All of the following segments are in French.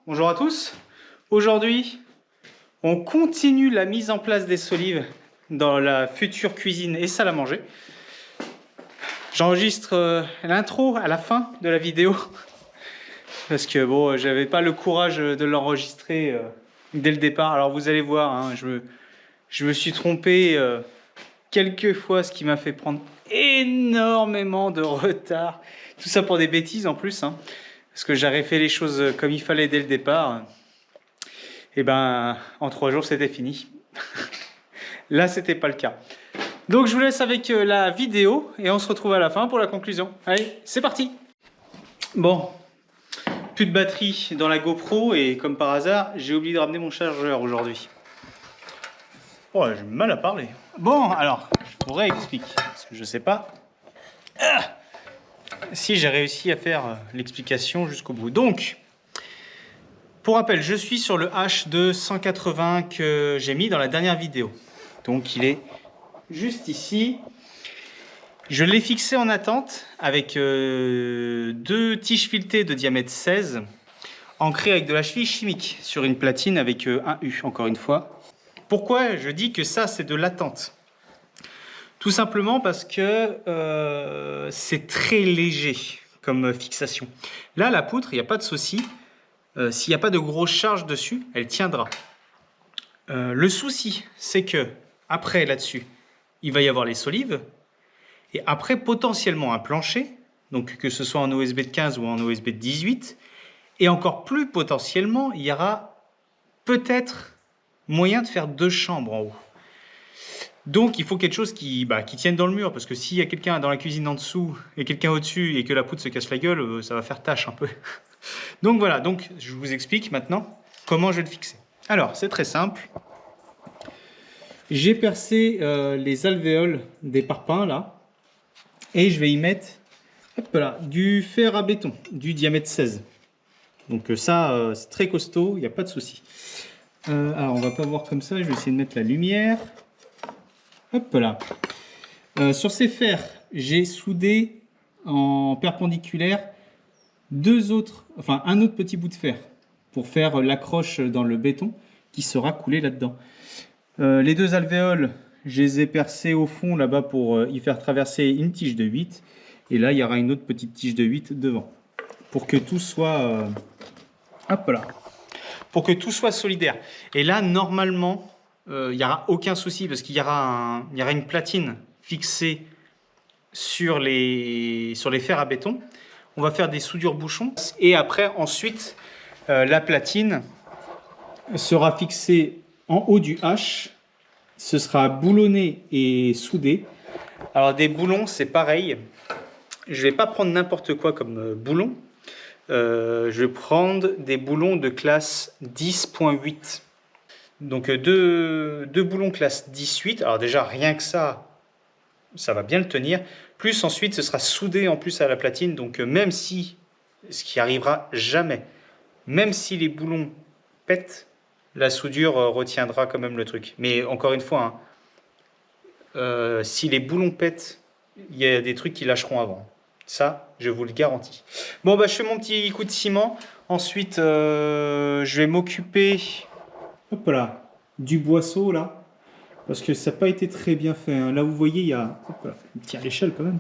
bonjour à tous. Aujourd'hui, on continue la mise en place des solives dans la future cuisine et salle à manger. J'enregistre l'intro à la fin de la vidéo parce que bon, j'avais pas le courage de l'enregistrer dès le départ. Alors vous allez voir, hein, je me suis trompé quelques fois, ce qui m'a fait prendre énormément de retard. Tout ça pour des bêtises en plus, hein, parce que j'avais fait les choses comme il fallait dès le départ. Et ben, en 3 jours, c'était fini. Là, c'était pas le cas. Donc, je vous laisse avec la vidéo et on se retrouve à la fin pour la conclusion. Allez, c'est parti. Bon, plus de batterie dans la GoPro et comme par hasard, j'ai oublié de ramener mon chargeur aujourd'hui. Oh, j'ai mal à parler. Bon, alors, je vous réexplique parce que je sais pas si j'ai réussi à faire l'explication jusqu'au bout. Donc, pour rappel, je suis sur le H280 que j'ai mis dans la dernière vidéo. Donc, il est juste ici. Je l'ai fixé en attente avec 2 tiges filetées de diamètre 16, ancrées avec de la cheville chimique sur une platine avec un U, encore une fois. Pourquoi je dis que ça, c'est de l'attente? Tout simplement parce que c'est très léger comme fixation. Là, la poutre, il n'y a pas de souci. S'il n'y a pas de grosse charge dessus, elle tiendra. Le souci, c'est que après, là-dessus, il va y avoir les solives. Et après, potentiellement un plancher, donc que ce soit en OSB de 15 ou en OSB de 18. Et encore plus potentiellement, il y aura peut-être moyen de faire 2 chambres en haut. Donc il faut quelque chose qui tienne dans le mur, parce que s'il y a quelqu'un dans la cuisine en dessous et quelqu'un au-dessus et que la poutre se casse la gueule, ça va faire tâche un peu. Donc voilà, donc je vous explique maintenant comment je vais le fixer. Alors c'est très simple. J'ai percé les alvéoles des parpaings là, et je vais y mettre hop là, du fer à béton, du diamètre 16. Donc ça c'est très costaud, il n'y a pas de souci. Alors on va pas voir comme ça, je vais essayer de mettre la lumière. Hop là. Sur ces fers, j'ai soudé en perpendiculaire un autre petit bout de fer pour faire l'accroche dans le béton qui sera coulé là-dedans. Les 2 alvéoles, je les ai percés au fond là-bas pour y faire traverser une tige de 8. Et là, il y aura une autre petite tige de 8 devant. Pour que tout soit... hop là. Pour que tout soit solidaire. Et là, normalement... il n'y aura aucun souci parce qu'il y aura une platine fixée sur les fers à béton. On va faire des soudures bouchons et après ensuite la platine sera fixée en haut du H. Ce sera boulonné et soudé. Alors des boulons c'est pareil. Je ne vais pas prendre n'importe quoi comme boulon. Je vais prendre des boulons de classe 10.8. Donc 2 boulons classe 18, alors déjà rien que ça va bien le tenir. Plus ensuite ce sera soudé en plus à la platine, donc même si, ce qui arrivera jamais, même si les boulons pètent, la soudure retiendra quand même le truc. Mais encore une fois, hein, si les boulons pètent, il y a des trucs qui lâcheront avant. Ça, je vous le garantis. Bon, bah, je fais mon petit coup de ciment. Ensuite, je vais m'occuper... Hop là, du boisseau là, parce que ça n'a pas été très bien fait. Hein. Là, vous voyez, il y a... Hop là, il tient à l'échelle quand même.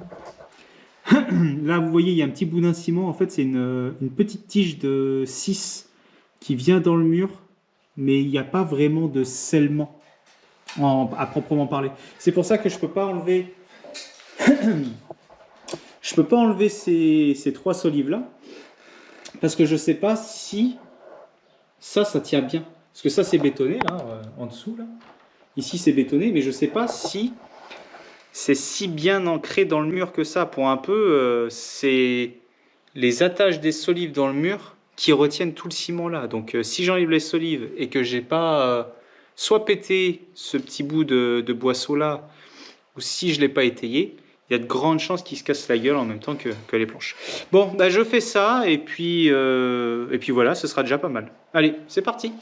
Là, vous voyez, il y a un petit boudin de ciment. En fait, c'est une petite tige de 6 qui vient dans le mur, mais il n'y a pas vraiment de scellement à proprement parler. C'est pour ça que je ne peux pas enlever... je peux pas enlever ces 3 solives là, parce que je ne sais pas si ça tient bien. Parce que ça c'est bétonné là, en dessous là. Ici c'est bétonné, mais je ne sais pas si c'est si bien ancré dans le mur que ça. Pour un peu, c'est les attaches des solives dans le mur qui retiennent tout le ciment là. Donc si j'enlève les solives et que j'ai pas soit pété ce petit bout de boisseau là, ou si je l'ai pas étayé, il y a de grandes chances qu'il se casse la gueule en même temps que les planches. Bon, bah, je fais ça et puis voilà, ce sera déjà pas mal. Allez, c'est parti.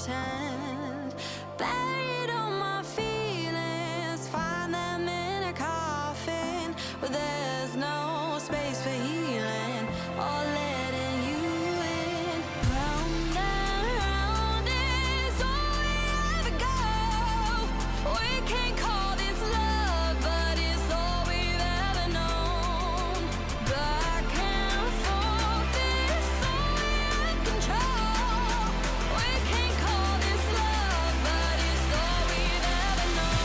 pretend. Buried all my feelings, find them in a coffin where there's no space for healing or letting you in. Round and round is all we ever go. We can't call this love, but it's all we've ever known. Back and forth is all we have control. We can't call this love, but it's all we've ever known.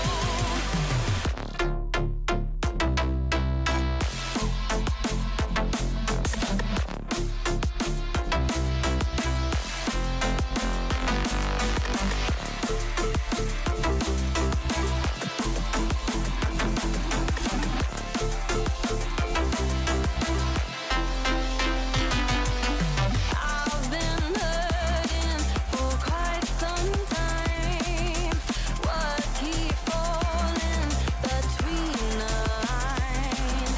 I've been hurting for quite some time. Words keep falling between the lines.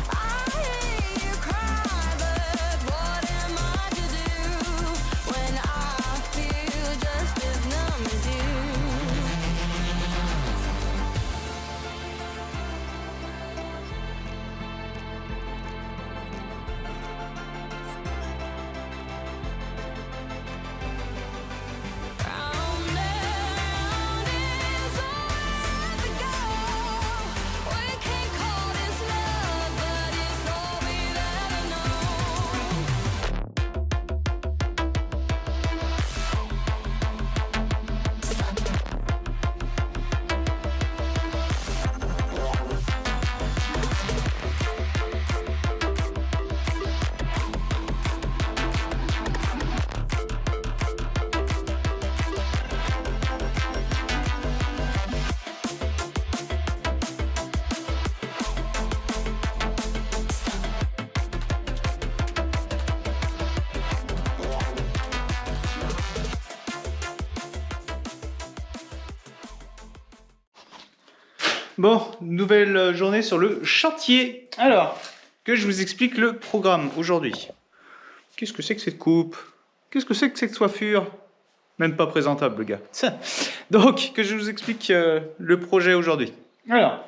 I hear you cry, but what am I to do when I feel just as numb as you? Round and round is all we ever go. We can't call this love, but it's all we've ever known. Bon, nouvelle journée sur le chantier. Alors, que je vous explique le programme aujourd'hui. Qu'est-ce que c'est que cette coupe? Qu'est-ce que c'est que cette coiffure? Même pas présentable, le gars. Ça. Donc, que je vous explique le projet aujourd'hui. Alors,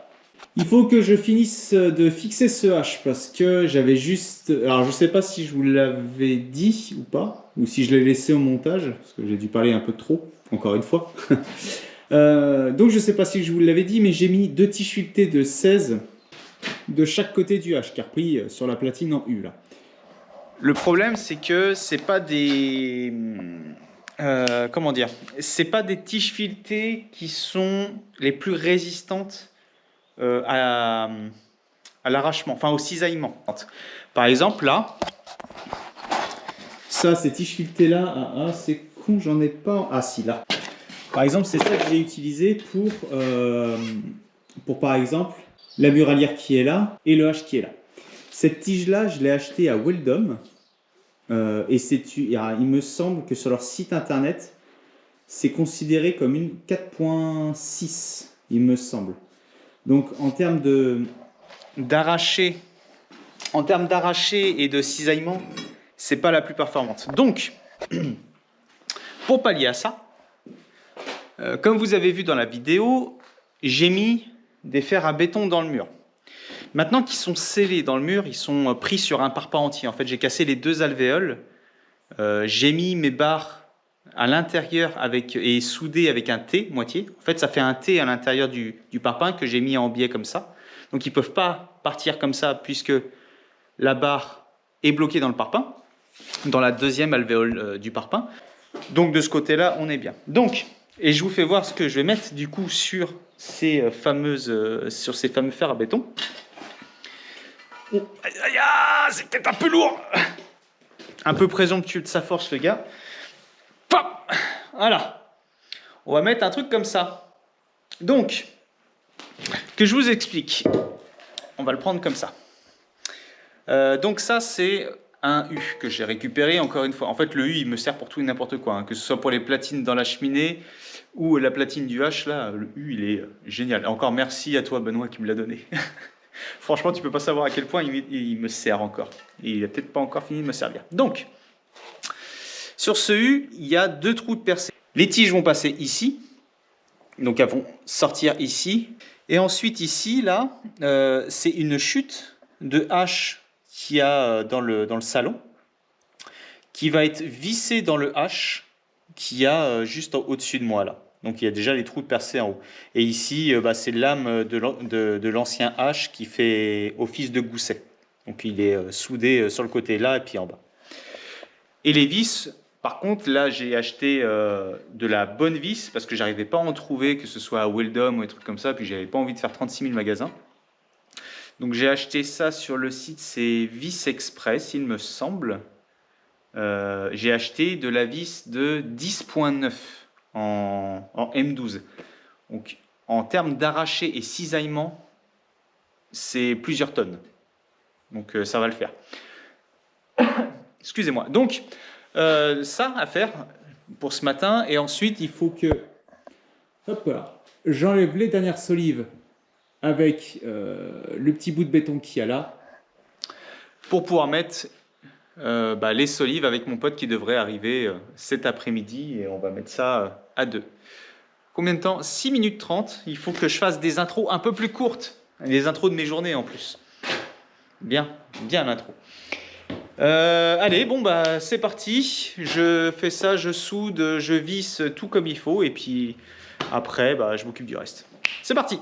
il faut que je finisse de fixer ce H parce que j'avais juste... Alors, je sais pas si je vous l'avais dit ou pas, ou si je l'ai laissé au montage, parce que j'ai dû parler un peu trop, encore une fois. Donc je sais pas si je vous l'avais dit, mais j'ai mis 2 tiges filetées de 16 de chaque côté du H, qui a repris sur la platine en U là. Le problème c'est que c'est pas des comment dire, c'est pas des tiges filetées qui sont les plus résistantes à l'arrachement, enfin au cisaillement. Par exemple là, ça, ces tiges filetées là, c'est con, j'en ai pas. Ah si, là. Par exemple, c'est ça que j'ai utilisé pour par exemple la muralière qui est là et le H qui est là. Cette tige là, je l'ai achetée à Weldom et il me semble que sur leur site internet, c'est considéré comme une 4.6, il me semble. Donc en termes d'arraché et de cisaillement, c'est pas la plus performante. Donc, pour pallier à ça, comme vous avez vu dans la vidéo, j'ai mis des fers à béton dans le mur. Maintenant qu'ils sont scellés dans le mur, ils sont pris sur un parpaing entier. En fait, j'ai cassé les 2 alvéoles. J'ai mis mes barres à l'intérieur et soudées avec un T moitié. En fait, ça fait un T à l'intérieur du parpaing que j'ai mis en biais comme ça. Donc, ils ne peuvent pas partir comme ça puisque la barre est bloquée dans le parpaing, dans la 2e alvéole du parpaing. Donc, de ce côté-là, on est bien. Donc, et je vous fais voir ce que je vais mettre du coup sur ces fameux fers à béton. Oh, c'est peut-être un peu lourd, un peu présomptueux de sa force le gars. Pop, voilà, on va mettre un truc comme ça. Donc, que je vous explique, on va le prendre comme ça. Donc ça c'est un U que j'ai récupéré encore une fois. En fait le U il me sert pour tout et n'importe quoi, hein, que ce soit pour les platines dans la cheminée ou la platine du H, là le U il est génial. Encore merci à toi Benoît qui me l'a donné. Franchement tu peux pas savoir à quel point il me sert encore. Et il a peut-être pas encore fini de me servir. Donc sur ce U il y a 2 trous de percée. Les tiges vont passer ici. Donc elles vont sortir ici. Et ensuite ici, là, c'est une chute de hache qu'il y a dans le salon, qui va être vissée dans le hache qu'il y a juste au-dessus de moi là. Donc il y a déjà les trous percés en haut. Et ici, c'est le lame de l'ancien hache qui fait office de gousset. Donc il est soudé sur le côté là et puis en bas. Et les vis, par contre, là j'ai acheté de la bonne vis parce que j'arrivais pas à en trouver, que ce soit à Weldom ou des trucs comme ça, puis j'avais pas envie de faire 36 000 magasins. Donc j'ai acheté ça sur le site, c'est Vis Express, il me semble. J'ai acheté de la vis de 10.9 en M12. Donc en termes d'arraché et cisaillement, c'est plusieurs tonnes. Donc ça va le faire. Excusez-moi. Donc ça à faire pour ce matin. Et ensuite, il faut que hop là, j'enlève les dernières solives avec le petit bout de béton qu'il y a là pour pouvoir mettre les solives avec mon pote qui devrait arriver cet après-midi et on va mettre ça à deux. Combien de temps? 6 minutes 30. Il faut que je fasse des intros un peu plus courtes. Les intros de mes journées en plus. Bien l'intro. Allez, bon c'est parti. Je fais ça, je soude, je visse tout comme il faut et puis après je m'occupe du reste. C'est parti.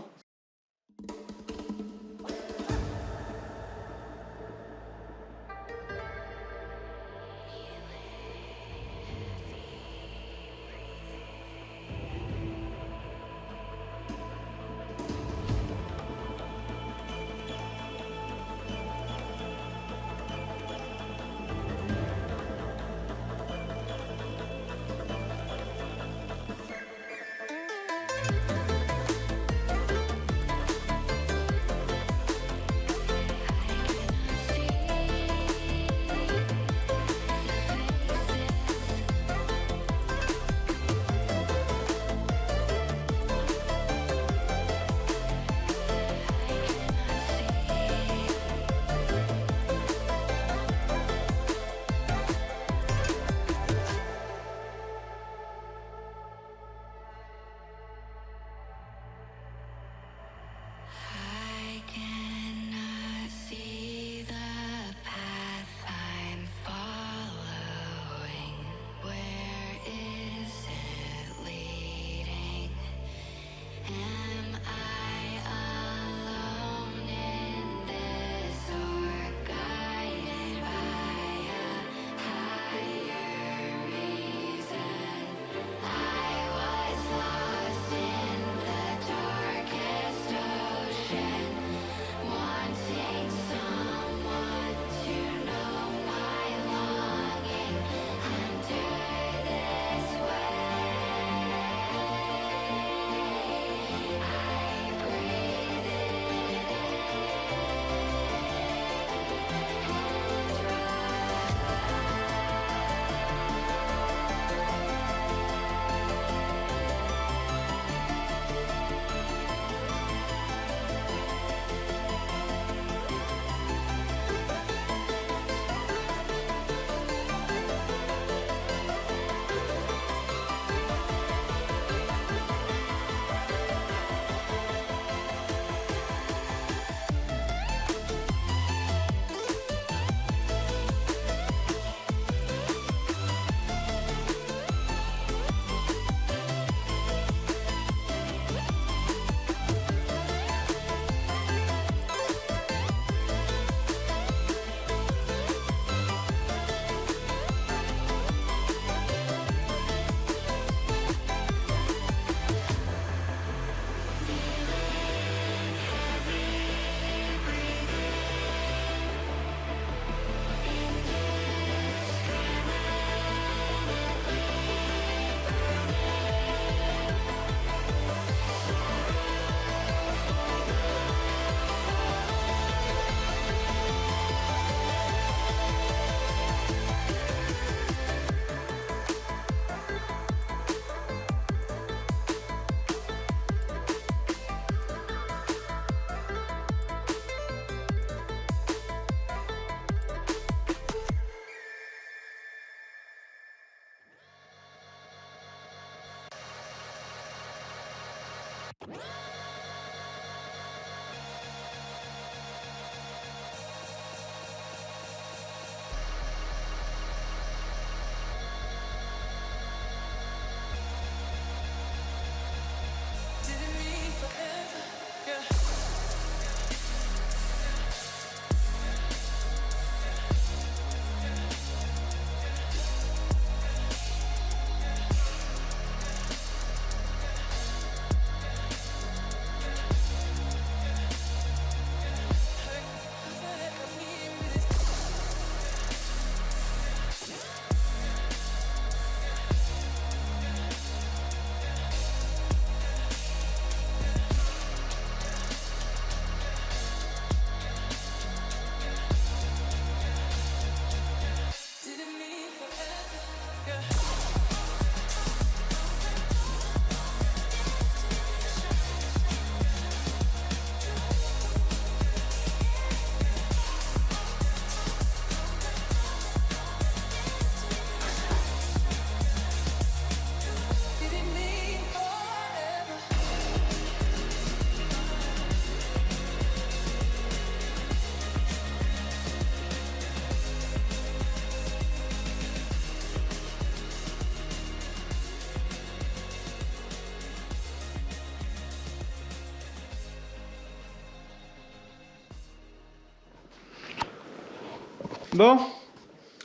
Bon,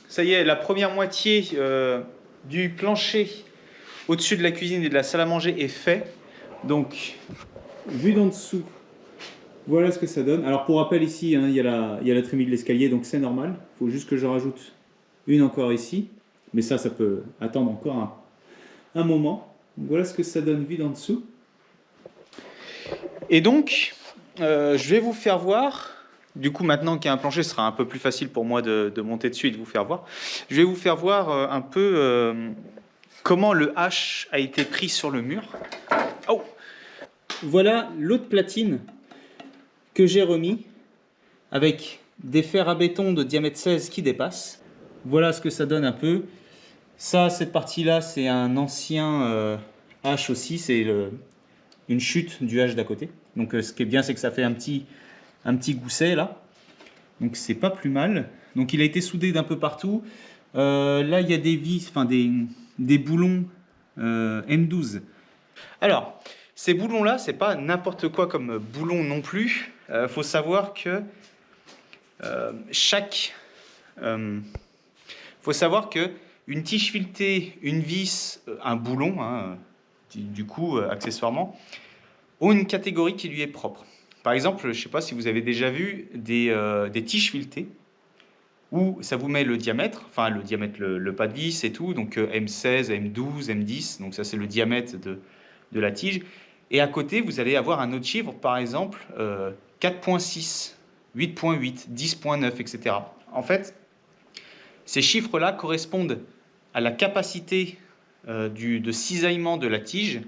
ça y est, la première moitié du plancher au-dessus de la cuisine et de la salle à manger est fait. Donc, vue d'en dessous, voilà ce que ça donne. Alors pour rappel ici, hein, il y a la trémie de l'escalier, donc c'est normal. Il faut juste que je rajoute une encore ici. Mais ça peut attendre encore un moment. Donc, voilà ce que ça donne vue d'en dessous. Et donc, je vais vous faire voir. Du coup, maintenant qu'il y a un plancher, ce sera un peu plus facile pour moi de monter dessus et de vous faire voir. Je vais vous faire voir un peu comment le H a été pris sur le mur. Oh! Voilà l'autre platine que j'ai remis avec des fers à béton de diamètre 16 qui dépassent. Voilà ce que ça donne un peu. Ça, cette partie-là, c'est un ancien H aussi. C'est une chute du H d'à côté. Donc, ce qui est bien, c'est que ça fait un petit gousset là. Donc, c'est pas plus mal. Donc, il a été soudé d'un peu partout. Là, il y a des vis, enfin des boulons M12. Alors, ces boulons-là, c'est pas n'importe quoi comme boulon non plus. Faut savoir que faut savoir que une tige filetée, une vis, un boulon, hein, du coup, accessoirement, ont une catégorie qui lui est propre. Par exemple, je ne sais pas si vous avez déjà vu des tiges filetées où ça vous met le diamètre, enfin le pas de vis et tout, donc M16, M12, M10, donc ça c'est le diamètre de la tige. Et à côté, vous allez avoir un autre chiffre, par exemple 4.6, 8.8, 10.9, etc. En fait, ces chiffres-là correspondent à la capacité de cisaillement de la tige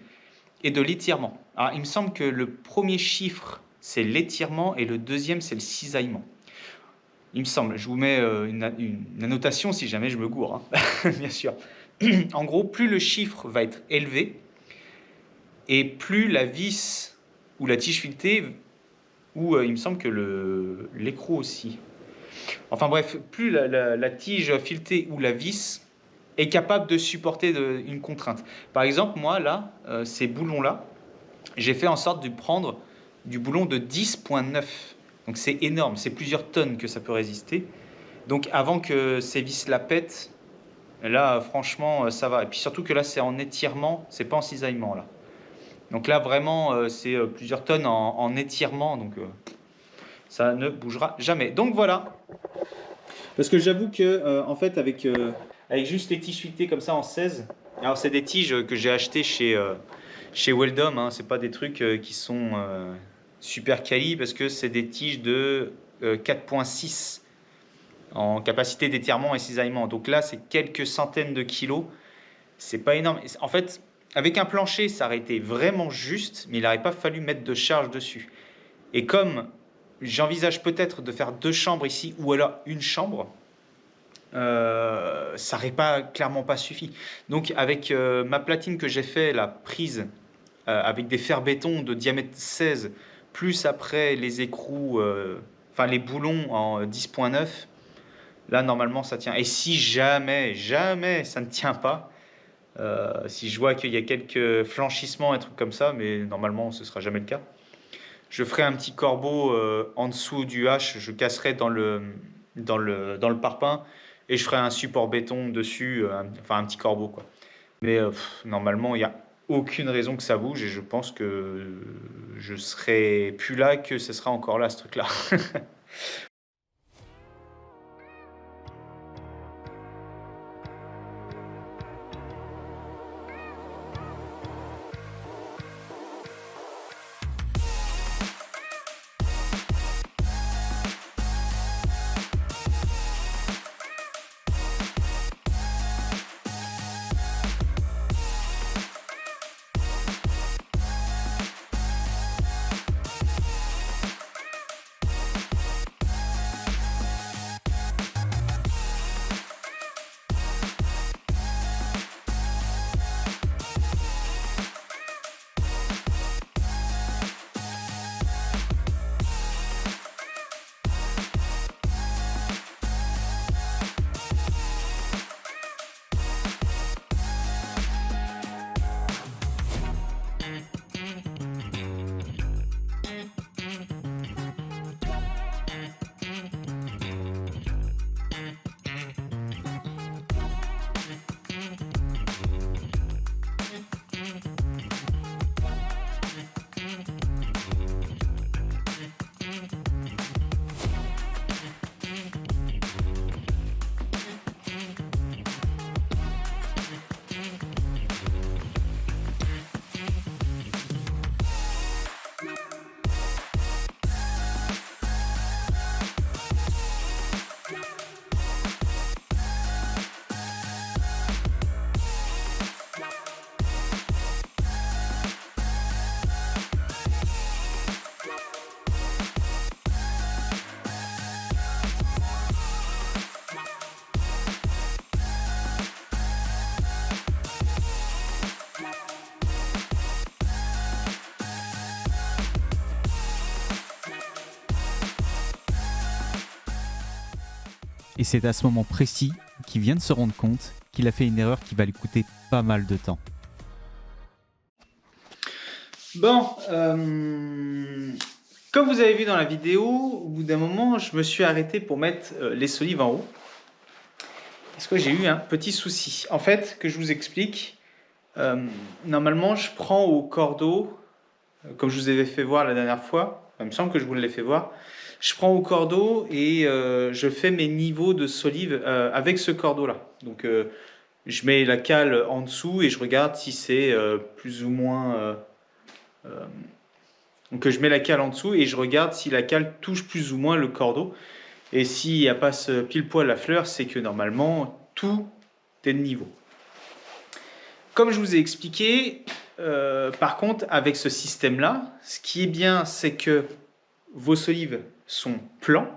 et de l'étirement. Alors, il me semble que le premier chiffre, c'est l'étirement et le deuxième, c'est le cisaillement. Il me semble. Je vous mets une annotation si jamais je me gourre, hein. Bien sûr. En gros, plus le chiffre va être élevé et plus la vis ou la tige filetée, ou il me semble que l'écrou aussi. Enfin bref, plus la tige filetée ou la vis est capable de supporter une contrainte. Par exemple, moi, là, ces boulons-là, j'ai fait en sorte de prendre du boulon de 10.9. Donc c'est énorme, c'est plusieurs tonnes que ça peut résister. Donc avant que ces vis la pètent, là, franchement, ça va. Et puis surtout que là, c'est en étirement, c'est pas en cisaillement, là. Donc là, vraiment, c'est plusieurs tonnes en étirement, donc ça ne bougera jamais. Donc voilà. Parce que j'avoue que, en fait, avec juste les tiges filetées comme ça en 16, alors c'est des tiges que j'ai achetées chez Weldom, hein, c'est pas des trucs qui sont super quali, parce que c'est des tiges de 4.6 en capacité d'étirement et cisaillement. Donc là, c'est quelques centaines de kilos. C'est pas énorme. En fait, avec un plancher, ça aurait été vraiment juste, mais il n'aurait pas fallu mettre de charge dessus. Et comme j'envisage peut-être de faire 2 chambres ici, ou alors une chambre, ça n'aurait clairement pas suffi. Donc avec ma platine que j'ai fait, la prise avec des fers béton de diamètre 16, plus après les écrous, enfin les boulons en 10.9, là normalement ça tient. Et si jamais ça ne tient pas, si je vois qu'il y a quelques flanchissements et trucs comme ça, mais normalement ce sera jamais le cas, je ferai un petit corbeau en dessous du H, je casserai dans le parpaing et je ferai un support béton dessus, enfin un petit corbeau quoi. Mais normalement il n'y a aucune raison que ça bouge et je pense que je serai plus là que ce sera encore là ce truc là. Et c'est à ce moment précis qu'il vient de se rendre compte qu'il a fait une erreur qui va lui coûter pas mal de temps. Bon, comme vous avez vu dans la vidéo, au bout d'un moment, je me suis arrêté pour mettre les solives en haut. Parce que j'ai eu un petit souci. En fait, que je vous explique, normalement, je prends au cordeau, comme je vous avais fait voir la dernière fois, il me semble que je vous l'ai fait voir, je prends au cordeau et je fais mes niveaux de solives avec ce cordeau-là. Donc, je mets la cale en dessous et je regarde si c'est plus ou moins... donc je mets la cale en dessous et je regarde si la cale touche plus ou moins le cordeau. Et s'il n'y a pas ce pile poil la fleur, c'est que normalement tout est de niveau. Comme je vous ai expliqué, par contre avec ce système-là, ce qui est bien, c'est que vos solives sont plans.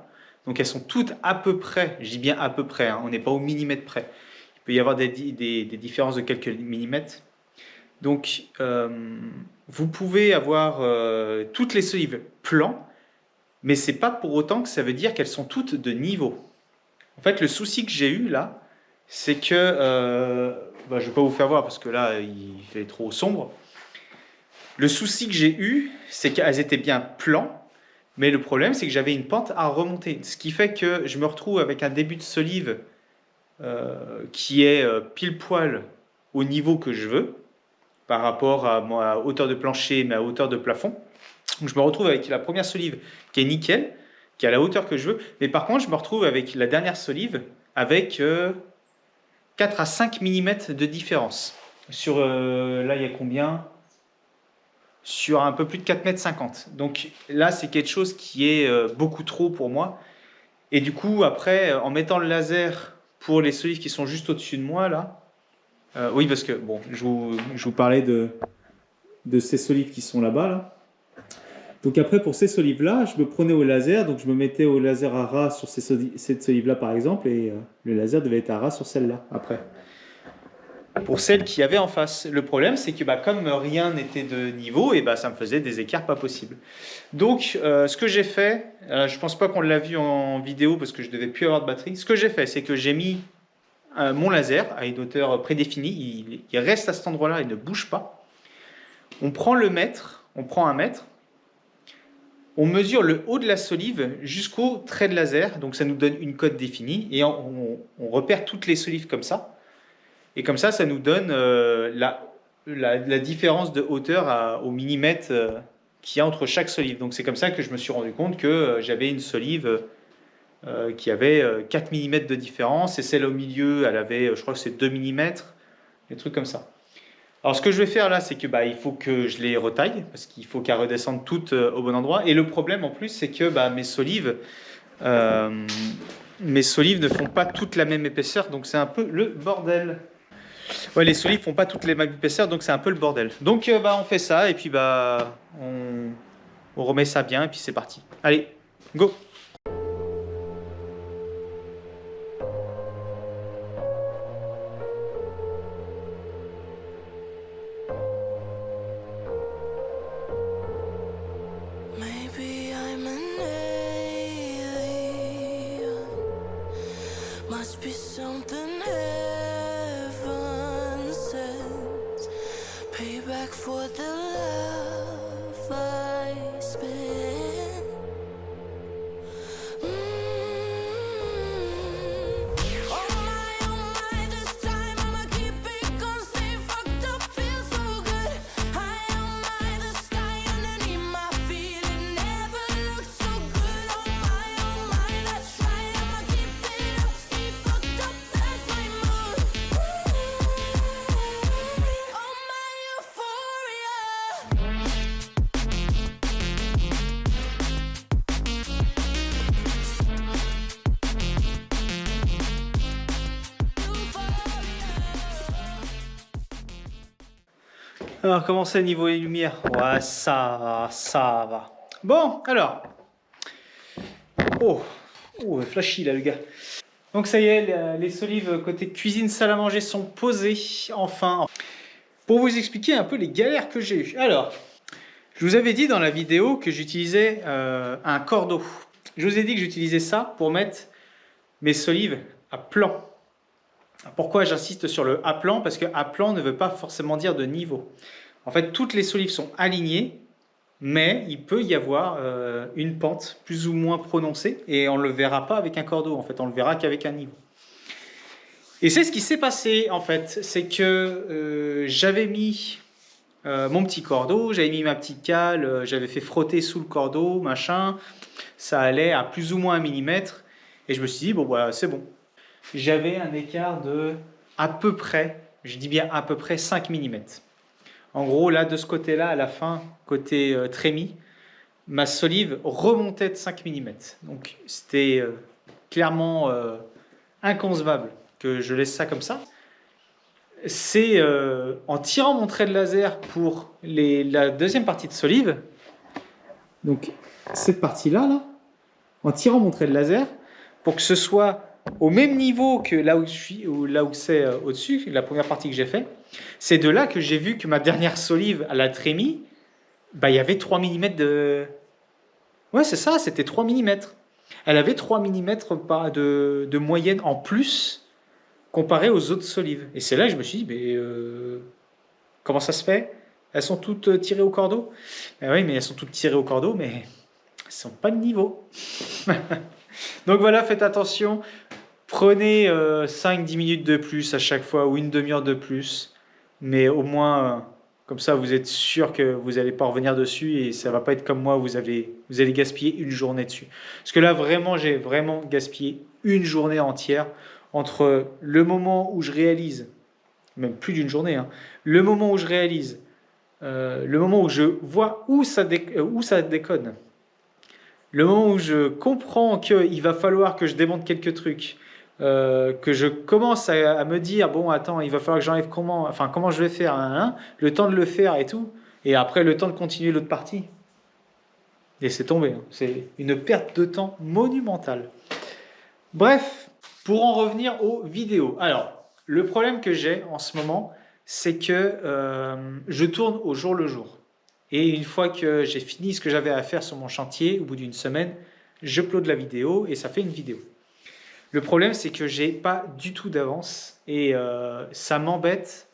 Donc elles sont toutes à peu près, je dis bien à peu près, hein, on n'est pas au millimètre près. Il peut y avoir des différences de quelques millimètres. Donc, vous pouvez avoir toutes les solives plans, mais ce n'est pas pour autant que ça veut dire qu'elles sont toutes de niveau. En fait, le souci que j'ai eu là, c'est que, je ne vais pas vous faire voir parce que là, il fait trop sombre. Le souci que j'ai eu, c'est qu'elles étaient bien plans, mais le problème, c'est que j'avais une pente à remonter. Ce qui fait que je me retrouve avec un début de solive qui est pile poil au niveau que je veux, par rapport à ma hauteur de plancher, ma hauteur de plafond. Donc je me retrouve avec la première solive qui est nickel, qui est à la hauteur que je veux, mais par contre je me retrouve avec la dernière solive avec 4 à 5 mm de différence. Sur, là il y a combien? Sur un peu plus de 4,50 m. Donc là c'est quelque chose qui est beaucoup trop pour moi. Et du coup après, en mettant le laser pour les solives qui sont juste au-dessus de moi là, oui, parce que bon, je vous parlais de ces solives qui sont là-bas. Là. Donc après, pour ces solives-là, je me prenais au laser. Donc je me mettais au laser à ras sur cette solive-là, par exemple. Et le laser devait être à ras sur celle-là, après. Pour celle qu'il y avait en face. Le problème, c'est que comme rien n'était de niveau, et ça me faisait des écarts pas possibles. Donc, ce que j'ai fait, je ne pense pas qu'on l'a vu en vidéo, parce que je ne devais plus avoir de batterie. Ce que j'ai fait, c'est que j'ai mis mon laser à une hauteur prédéfinie, il reste à cet endroit-là, il ne bouge pas. On prend le mètre, on prend un mètre, on mesure le haut de la solive jusqu'au trait de laser, donc ça nous donne une cote définie, et on repère toutes les solives comme ça. Et comme ça nous donne la différence de hauteur au millimètre qu'il y a entre chaque solive. Donc c'est comme ça que je me suis rendu compte que j'avais une solive qui avait 4 mm de différence, et celle au milieu, elle avait, je crois que c'est 2 mm, des trucs comme ça. Alors ce que je vais faire là, c'est que il faut que je les retaille, parce qu'il faut qu'elles redescendent toutes au bon endroit. Et le problème en plus, c'est que mes solives ne font pas toutes la même épaisseur, donc c'est un peu le bordel. Ouais, les solives font pas toutes les mêmes épaisseurs, donc c'est un peu le bordel. Donc on fait ça, et puis on remet ça bien, et puis c'est parti. Allez, go! Maybe I'm an alien. Must be something heaven sends. Payback for the love I spent. Oh my, this time I'ma keep it gon' stay fucked up, feel so good. High on my, the sky underneath my feet, it never looked so good. Oh my, that's right, I'ma keep it up, stay fucked up, that's my mood. Oh my euphoria. Alors, comment c'est niveau des lumières? Ouais, ça va. Bon, alors. Oh, flashy là, le gars. Donc, ça y est, les solives côté cuisine, salle à manger sont posées, enfin. Pour vous expliquer un peu les galères que j'ai eues. Alors, je vous avais dit dans la vidéo que j'utilisais un cordeau. Je vous ai dit que j'utilisais ça pour mettre mes solives à plan. Pourquoi j'insiste sur le à plan? Parce que à plan ne veut pas forcément dire de niveau. En fait, toutes les solives sont alignées, mais il peut y avoir une pente plus ou moins prononcée, et on ne le verra pas avec un cordeau, en fait, on le verra qu'avec un niveau. Et c'est ce qui s'est passé, en fait, c'est que j'avais mis mon petit cordeau, j'avais mis ma petite cale, j'avais fait frotter sous le cordeau, machin, ça allait à plus ou moins 1 millimètre, et je me suis dit, bon, voilà, c'est bon. J'avais un écart de à peu près, je dis bien à peu près 5 millimètres. En gros, là, de ce côté-là, à la fin, côté trémie, ma solive remontait de 5 millimètres. Donc, c'était clairement inconcevable que je laisse ça comme ça. C'est en tirant mon trait de laser pour la deuxième partie de solive, donc cette partie-là, là, en tirant mon trait de laser, pour que ce soit au même niveau que là où je suis, ou là où c'est au-dessus, la première partie que j'ai fait, c'est de là que j'ai vu que ma dernière solive à la trémie, bah, il y avait 3 mm de... Ouais, c'est ça, c'était 3 mm. Elle avait 3 mm de moyenne en plus comparé aux autres solives. Et c'est là que je me suis dit, mais comment ça se fait? Elles sont toutes tirées au cordeau? Oui, mais elles sont toutes tirées au cordeau, mais elles ne sont pas de niveau. Donc voilà, faites attention. Prenez 5-10 minutes de plus à chaque fois, ou une demi-heure de plus. Mais au moins, comme ça, vous êtes sûr que vous n'allez pas revenir dessus, et ça ne va pas être comme moi, vous allez gaspiller une journée dessus. Parce que là, vraiment, j'ai vraiment gaspillé une journée entière entre le moment où je réalise, même plus d'une journée, hein, le moment où je réalise, le moment où je vois où ça déconne, le moment où je comprends qu'il va falloir que je démonte quelques trucs, que je commence à me dire, bon, attends, il va falloir que j'enlève comment je vais faire, hein, le temps de le faire et tout, et après le temps de continuer l'autre partie. Et c'est tombé, hein. C'est une perte de temps monumentale. Bref, pour en revenir aux vidéos. Alors, le problème que j'ai en ce moment, c'est que je tourne au jour le jour. Et une fois que j'ai fini ce que j'avais à faire sur mon chantier, au bout d'une semaine, j'upload la vidéo et ça fait une vidéo. Le problème, c'est que j'ai pas du tout d'avance et ça m'embête.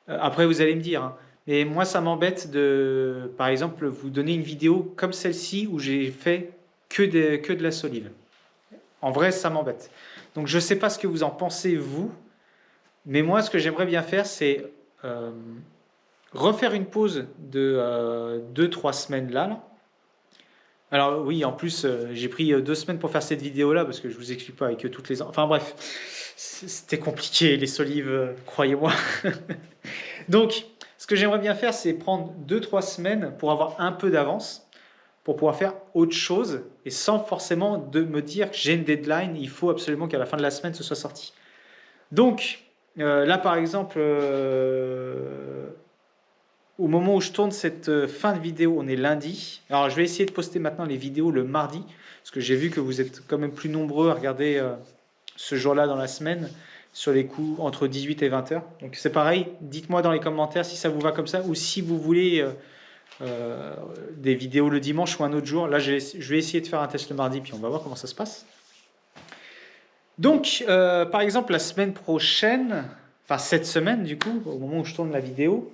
Après, vous allez me dire, hein, mais moi, ça m'embête de, par exemple, vous donner une vidéo comme celle-ci où j'ai fait que de la solive. En vrai, ça m'embête. Donc, je ne sais pas ce que vous en pensez, vous, mais moi, ce que j'aimerais bien faire, c'est refaire une pause de 2-3 semaines là. Alors oui, en plus, j'ai pris 2 semaines pour faire cette vidéo-là, parce que je ne vous explique pas avec toutes les... Enfin bref, c'était compliqué, les solives, croyez-moi. Donc, ce que j'aimerais bien faire, c'est prendre 2-3 semaines pour avoir un peu d'avance, pour pouvoir faire autre chose, et sans forcément de me dire que j'ai une deadline, il faut absolument qu'à la fin de la semaine, ce soit sorti. Donc, là, par exemple... au moment où je tourne cette fin de vidéo, on est lundi. Alors, je vais essayer de poster maintenant les vidéos le mardi, parce que j'ai vu que vous êtes quand même plus nombreux à regarder ce jour-là dans la semaine, sur les coups entre 18 et 20 heures. Donc, c'est pareil, dites-moi dans les commentaires si ça vous va comme ça, ou si vous voulez des vidéos le dimanche ou un autre jour. Là, je vais essayer de faire un test le mardi, puis on va voir comment ça se passe. Donc, par exemple, la semaine prochaine, enfin cette semaine du coup, au moment où je tourne la vidéo,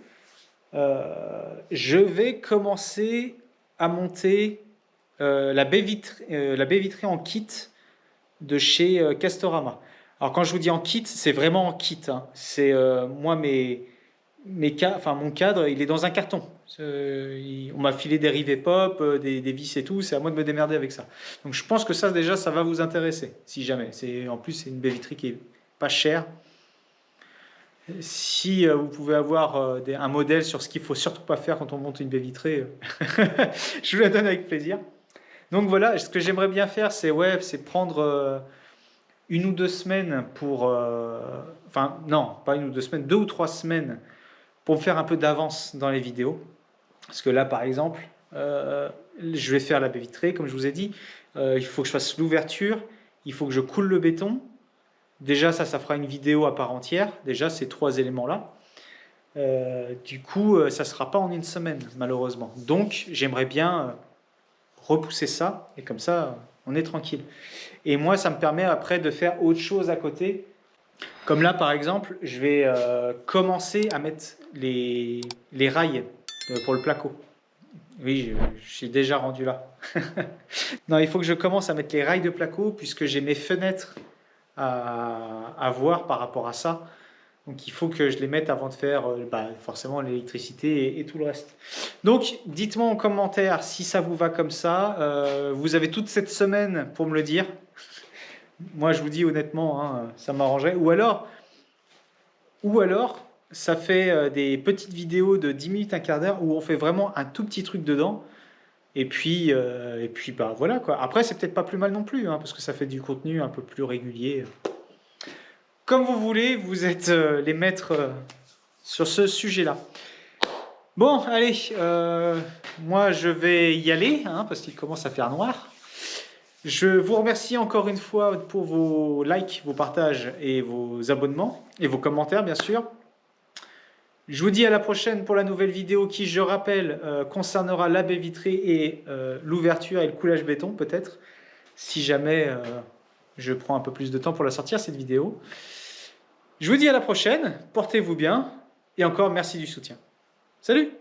je vais commencer à monter la baie vitrée en kit de chez Castorama. Alors quand je vous dis en kit, c'est vraiment en kit, hein. C'est moi mon cadre, il est dans un carton. On m'a filé des rivets pop, des vis et tout. C'est à moi de me démerder avec ça. Donc je pense que ça déjà, ça va vous intéresser, si jamais. En plus, c'est une baie vitrée qui est pas chère. Si vous pouvez avoir un modèle sur ce qu'il ne faut surtout pas faire quand on monte une baie vitrée, je vous la donne avec plaisir. Donc voilà, ce que j'aimerais bien faire, c'est prendre 1 ou 2 semaines pour... Enfin, non, pas 1 ou 2 semaines, 2 ou 3 semaines pour faire un peu d'avance dans les vidéos. Parce que là, par exemple, je vais faire la baie vitrée, comme je vous ai dit. Il faut que je fasse l'ouverture, il faut que je coule le béton. Déjà, ça fera une vidéo à part entière. Déjà, ces 3 éléments-là. Du coup, ça ne sera pas en 1 semaine, malheureusement. Donc, j'aimerais bien repousser ça. Et comme ça, On est tranquille. Et moi, ça me permet après de faire autre chose à côté. Comme là, par exemple, je vais commencer à mettre les rails pour le placo. Oui, je suis déjà rendu là. Non, il faut que je commence à mettre les rails de placo puisque j'ai mes fenêtres à voir par rapport à ça. Donc il faut que je les mette avant de faire forcément l'électricité et tout le reste. Donc dites-moi en commentaire si ça vous va comme ça. Vous avez toute cette semaine pour me le dire. Moi je vous dis honnêtement, hein, ça m'arrangerait. Ou alors, ça fait des petites vidéos de 10 minutes, un quart d'heure où on fait vraiment un tout petit truc dedans. Et puis voilà quoi. Après c'est peut-être pas plus mal non plus, hein, parce que ça fait du contenu un peu plus régulier. Comme vous voulez, vous êtes les maîtres sur ce sujet-là. Bon, allez, moi je vais y aller, hein, parce qu'il commence à faire noir. Je vous remercie encore une fois pour vos likes, vos partages et vos abonnements, et vos commentaires bien sûr. Je vous dis à la prochaine pour la nouvelle vidéo qui, je rappelle, concernera la baie vitrée et l'ouverture et le coulage béton peut-être, si jamais je prends un peu plus de temps pour la sortir cette vidéo. Je vous dis à la prochaine, portez-vous bien et encore merci du soutien. Salut!